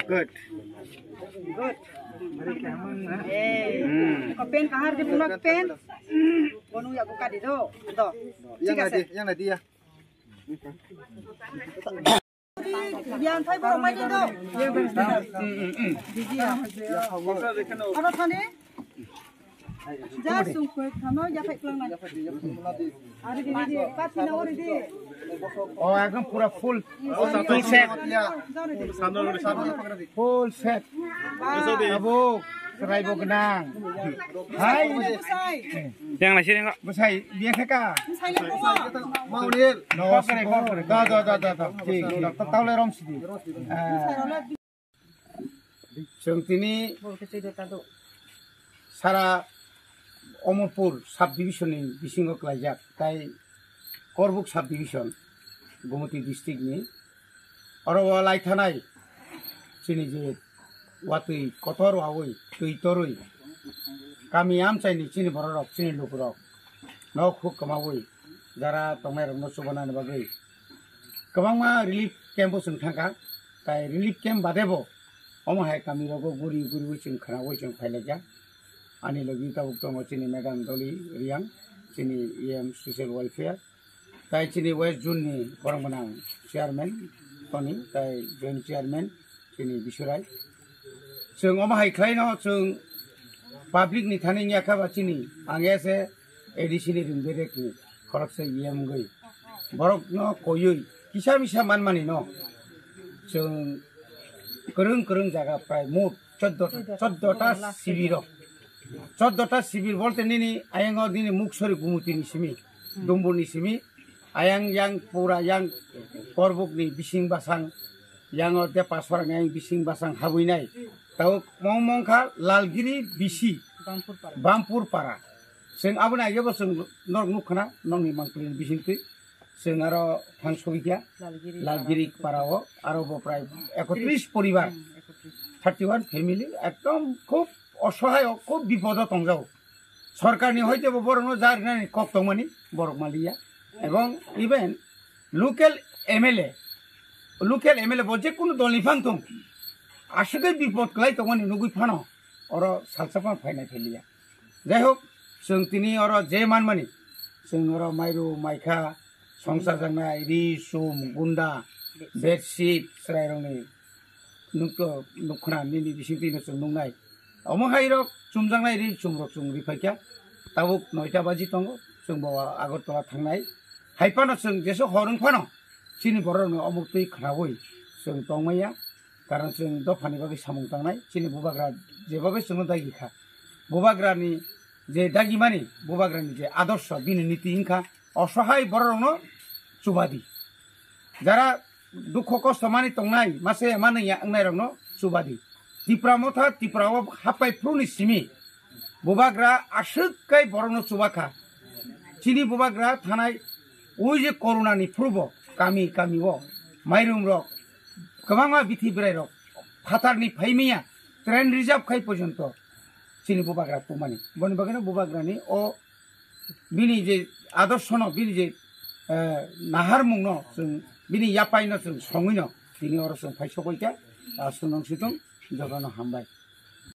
Good. Good. Pen kahar di punak pen. Bonu ya buka di do. Do. Yang nanti ya. Biar thay borong mai di do. Ano thane? Just sungkoi thano ya thay kelang na. Ari di pati na ori di. Oh, एकदम पूरा full set. Full set. Abu, serai bogenang. Hai. Yang nasi ni kok. Besai, dia keka. Mau ni. No, kore. Da. Tahu le rom sidi. Sengtini Sara Omorpur subdivision ni bisingo kelajak. Tai Korbuk subdivision, Gumoti district ni. Orang walai thanai, sini je, watui kotor awui, tui torui. Kami am cai ni sini borok, sini lukurok. Nok huk kamawui, jara tongai ramno subana ni bagai. Kamang ma relief camp जों थांगा ताइ relief camp बादेबो अमहाय गामि रगो गुरि गुरि जों खानावो जों फायलायजा आनि लगी ताबुक दङ चिनि मैदाम दलि रियां चिनि एम ससियेल वेलफेयार ताइ चिनि वेस्ट जोननि बरंगनां चेयारमेन टनि ताइ जइन्ट चेयारमेन चिनि बिसुराय जों अमहाय ख्लायनो जों पाब्लिक नि थानायनि आखाबा चिनि आंगेसे एडिसिनि रिंबेरेकनि खरकसे एम गई बरकनो कोयै किसा मिसा मानमानि न जों गोरों जागा प्राय मोट 14टा शिविर बोलते निनी आयंग दिनी मुक्सरी गुमुतिनि सिमी डम्बुरनि सिमी आयंग yang पूरा yang करबुकनि बिसिं बासां yang दे पासवारां yang बिसिं बासां हाबैनाय ताव ममंखा लालगिरि बिसि बामपुर पारा जों आबोना आगेबो जों नरक नुखना नंनि मांक्लिनि बिसिंति जों आरो थांसुगिया लालगिरि पाराओ आरो प्राय 31 परिवार 31 फैमिली एकदम खूब असहाय खूब विपद तंजाव सरकारनि हयते बरनो जारनानि कक दंमानि बरक मालिया एवं इवेन लोकल एमएलए बजे कोनो दलनि फान दं आसुगे विपद क्लाय तंमानि नुगुइ फानो अरो सालसाफा फायनाय फैलिया जाय होक जों तिनि अरो जे मानमानि जों अरो माइरु माइखा संसार जानाय रिसुम गुन्दा बेडशीट स्रायरंनि नुखना निनि बिसिंतिनो जों नुनाय अमहायरक चुमजांनाय रि चुमरक जों रिफाइका ताबुक 9टा बाजि दङ जों बावा आगरतला थांनाय हाइपानो जों जेसो हरं फानो चिनि बरनो अमुक्तै खानावै जों तंमाया कारण जों दफानि बागै सामुं थांनाय चिनि बुबाग्रा जेबागै जों दागिखा बुबाग्रानि जे दागिमानि बुबाग्रानि जे आदर्श बिनि नीति इनखा असहाय बरनो चुबादि जारा दुख कष्ट मानि तंनाय मासे मानैया आंनायरनो चुबादि तिप्रामथा तिप्राव हापाय प्रुनि सिमी बुबाग्रा आसुकै बरनो चुबाखा चिनि बुबाग्रा थानाय ओइ जे करोनानि प्रुब गामि गामिओ माइरुम रक गोबाङा बिथि बिराय रक फातारनि फाइमिया ट्रेन रिजार्व खाय पर्यन्त चिनि बुबाग्रा पुमानि बनि बागैनो बुबाग्रानि अ बिनि जे आदर्श न बिनि जे नाहार मुंनो जों बिनि यापायनो जों सङैनो बिनि अर जों फायसकैता सुनंसितों जगानो हामबाय।